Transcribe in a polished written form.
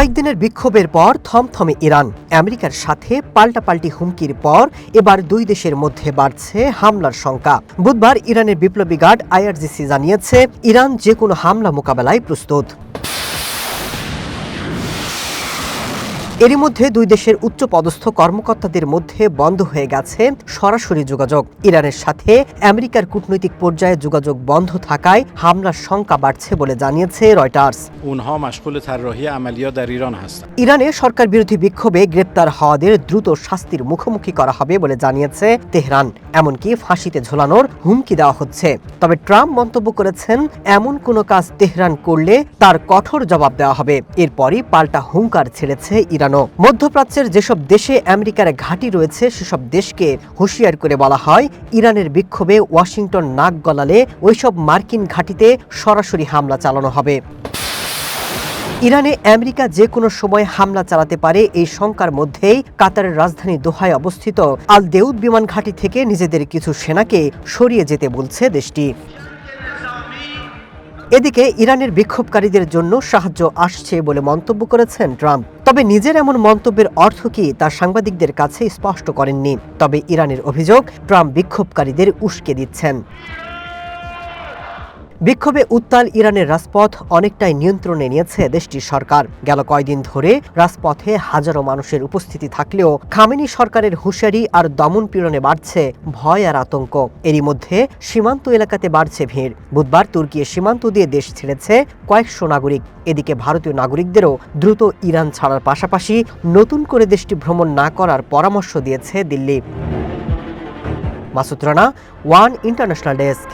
কয়েকদিনের বিক্ষোভের পর থমথমে ইরান। আমেরিকার সাথে পাল্টাপাল্টি হুমকির পর এবার দুই দেশের মধ্যে বাড়ছে হামলার শঙ্কা। বুধবার ইরানের বিপ্লবী গার্ড আইআরজিসি জানিয়েছে, ইরান যে কোনো হামলা মোকাবেলায় প্রস্তুত। এরই মধ্যে দুই দেশের উচ্চপদস্থ কর্মকর্তাদের মধ্যে বন্ধ হয়ে গেছে সরাসরি যোগাযোগ। ইরানের সাথে আমেরিকার কূটনৈতিক পর্যায়ে যোগাযোগ বন্ধ থাকায় হামলার শঙ্কা বাড়ছে বলে জানিয়েছে রয়টার্স। ইরানে সরকার বিরোধী বিক্ষোভে গ্রেপ্তার হওয়াদের দ্রুত শাস্তির মুখোমুখি করা হবে বলে জানিয়েছে তেহরান। এমনকি ফাঁসিতে ঝোলানোর হুমকি দেওয়া হচ্ছে। তবে ট্রাম্প মন্তব্য করেছেন, এমন কোনো কাজ তেহরান করলে তার কঠোর জবাব দেওয়া হবে। এরপরই পাল্টা হুঙ্কার ছেড়েছে ইরান। মধ্যপ্রাচ্যের যেসব দেশে আমেরিকার ঘাঁটি রয়েছে সেসব দেশকে হুঁশিয়ার করে বলা হয়, ইরানের বিক্ষোভে ওয়াশিংটন নাক গলালে ওইসব মার্কিন ঘাঁটিতে সরাসরি হামলা চালানো হবে। ইরানে আমেরিকা যে কোনো সময় হামলা চালাতে পারে এই শঙ্কার মধ্যেই কাতারের রাজধানী দোহায় অবস্থিত আল দেউদ বিমান ঘাঁটি থেকে নিজেদের কিছু সেনাকে সরিয়ে যেতে বলছে দেশটি। এদিকে ইরানের বিক্ষোভকারীদের জন্য সাহায্য আসছে বলে মন্তব্য করেছেন ট্রাম্প। তবে নিজের এমন মন্তব্যের অর্থ কি তা সাংবাদিকদের কাছে স্পষ্ট করেননি। তবে ইরানের অভিযোগ, ট্রাম্প বিক্ষোভকারীদের উস্কে দিচ্ছেন। বিক্ষোভে উত্তাল ইরানের রাজপথ অনেকটাই নিয়ন্ত্রণে নিয়েছে দেশটির সরকার। গেল কয়েকদিন ধরে রাজপথে হাজারো মানুষের উপস্থিতি থাকলেও খামেনি সরকারের হুঁশিয়ারি আর দমন পীড়নে বাড়ছে ভয় আর আতঙ্ক। এরই মধ্যে সীমান্ত এলাকাতে বাড়ছে ভিড়। বুধবার তুর্কির সীমান্ত দিয়ে দেশ ছেড়েছে কয়েকশো নাগরিক। এদিকে ভারতীয় নাগরিকদেরও দ্রুত ইরান ছাড়ার পাশাপাশি নতুন করে দেশটি ভ্রমণ না করার পরামর্শ দিয়েছে Delhi. Masud Rana, one international desk.